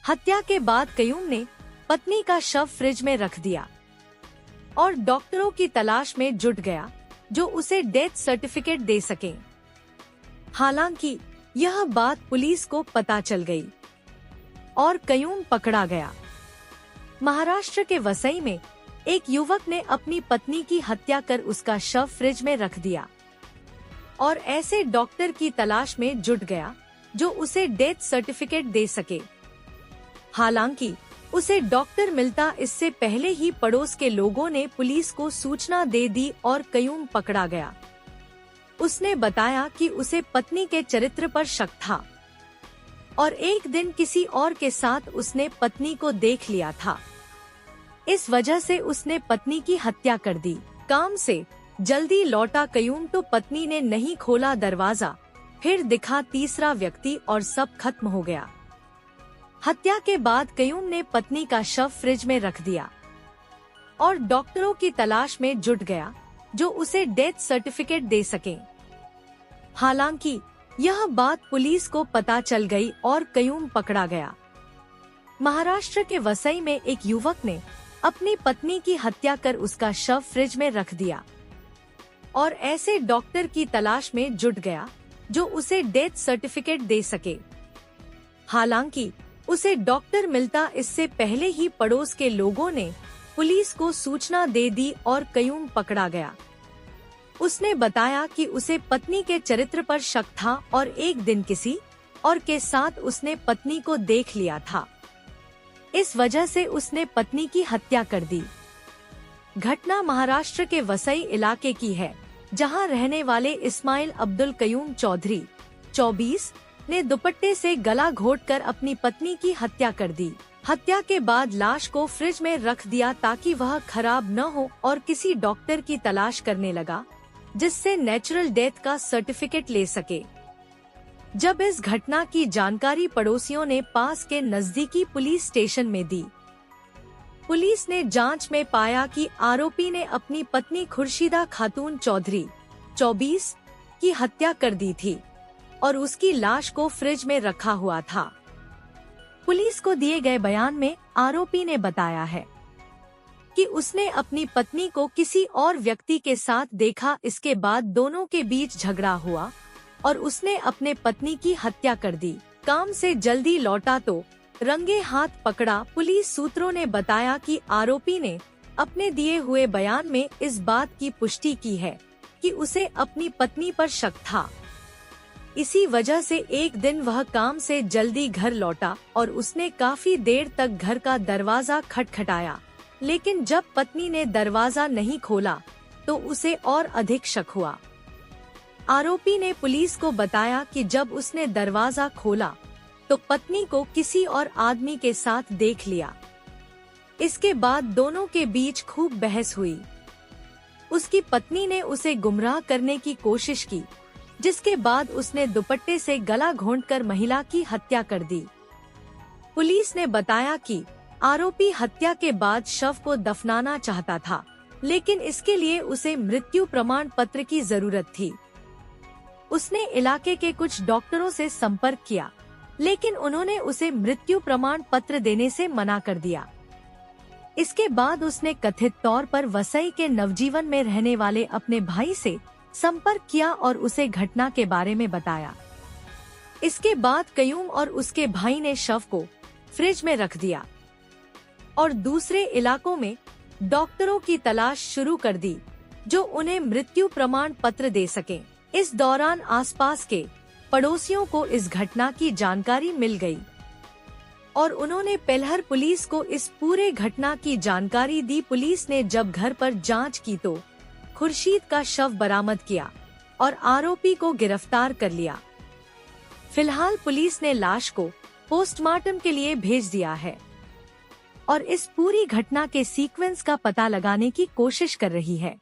हत्या के बाद कयूम ने पत्नी का शव फ्रिज में रख दिया और डॉक्टरों की तलाश में जुट गया जो उसे डेथ सर्टिफिकेट दे सकें। हालांकि यह बात पुलिस को पता चल गई और कयूम पकड़ा गया। महाराष्ट्र के वसई में एक युवक ने अपनी पत्नी की हत्या कर उसका शव फ्रिज में रख दिया और ऐसे डॉक्टर की तलाश में जुट गया जो उसे डेथ सर्टिफिकेट दे सके। हालांकि उसे डॉक्टर मिलता इससे पहले ही पड़ोस के लोगों ने पुलिस को सूचना दे दी और कयूम पकड़ा गया। उसने बताया कि उसे पत्नी के चरित्र पर शक था और एक दिन किसी और के साथ उसने पत्नी को देख लिया था। इस वजह से उसने पत्नी की हत्या कर दी। काम से जल्दी लौटा कयूम तो पत्नी ने नहीं खोला दरवाजा, फिर दिखा तीसरा व्यक्ति और सब खत्म हो गया। हत्या के बाद कयूम ने पत्नी का शव फ्रिज में रख दिया और डॉक्टरों की तलाश में जुट गया जो उसे डेथ सर्टिफिकेट दे सकें। हालांकि यह बात पुलिस को पता चल गई और कयूम पकड़ा गया। महाराष्ट्र के वसई में एक युवक ने अपनी पत्नी की हत्या कर उसका शव फ्रिज में रख दिया और ऐसे डॉक्टर की तलाश में जुट गया जो उसे डेथ सर्टिफिकेट दे सके। हालांकि उसे डॉक्टर मिलता इससे पहले ही पड़ोस के लोगों ने पुलिस को सूचना दे दी और कयूम पकड़ा गया। उसने बताया कि उसे पत्नी के चरित्र पर शक था और एक दिन किसी और के साथ उसने पत्नी को देख लिया था। इस वजह से उसने पत्नी की हत्या कर दी। घटना महाराष्ट्र के वसई इलाके की है, जहां रहने वाले इस्माइल अब्दुल कयूम चौधरी 24 ने दुपट्टे से गला घोंटकर अपनी पत्नी की हत्या कर दी। हत्या के बाद लाश को फ्रिज में रख दिया ताकि वह खराब न हो और किसी डॉक्टर की तलाश करने लगा जिससे नेचुरल डेथ का सर्टिफिकेट ले सके। जब इस घटना की जानकारी पड़ोसियों ने पास के नजदीकी पुलिस स्टेशन में दी, पुलिस ने जांच में पाया कि आरोपी ने अपनी पत्नी खुर्शीदा खातून चौधरी 24 की हत्या कर दी थी और उसकी लाश को फ्रिज में रखा हुआ था। पुलिस को दिए गए बयान में आरोपी ने बताया है कि उसने अपनी पत्नी को किसी और व्यक्ति के साथ देखा। इसके बाद दोनों के बीच झगड़ा हुआ और उसने अपने पत्नी की हत्या कर दी। काम से जल्दी लौटा तो रंगे हाथ पकड़ा। पुलिस सूत्रों ने बताया कि आरोपी ने अपने दिए हुए बयान में इस बात की पुष्टि की है कि उसे अपनी पत्नी पर शक था। इसी वजह से एक दिन वह काम से जल्दी घर लौटा और उसने काफी देर तक घर का दरवाजा खटखटाया, लेकिन जब पत्नी ने दरवाजा नहीं खोला तो उसे और अधिक शक हुआ। आरोपी ने पुलिस को बताया कि जब उसने दरवाजा खोला तो पत्नी को किसी और आदमी के साथ देख लिया। इसके बाद दोनों के बीच खूब बहस हुई। उसकी पत्नी ने उसे गुमराह करने की कोशिश की, जिसके बाद उसने दुपट्टे से गला घोंटकर महिला की हत्या कर दी। पुलिस ने बताया कि आरोपी हत्या के बाद शव को दफनाना चाहता था, लेकिन इसके लिए उसे मृत्यु प्रमाण पत्र की जरूरत थी। उसने इलाके के कुछ डॉक्टरों से संपर्क किया, लेकिन उन्होंने उसे मृत्यु प्रमाण पत्र देने से मना कर दिया। इसके बाद उसने कथित तौर पर वसई के नवजीवन में रहने वाले अपने भाई से संपर्क किया और उसे घटना के बारे में बताया। इसके बाद कयूम और उसके भाई ने शव को फ्रिज में रख दिया और दूसरे इलाकों में डॉक्टरों की तलाश शुरू कर दी जो उन्हें मृत्यु प्रमाण पत्र दे सकें। इस दौरान आसपास के पड़ोसियों को इस घटना की जानकारी मिल गई और उन्होंने पेल्हर पुलिस को इस पूरे घटना की जानकारी दी। पुलिस ने जब घर पर जांच की तो खुर्शीद का शव बरामद किया और आरोपी को गिरफ्तार कर लिया। फिलहाल पुलिस ने लाश को पोस्टमार्टम के लिए भेज दिया है और इस पूरी घटना के सीक्वेंस का पता लगाने की कोशिश कर रही है।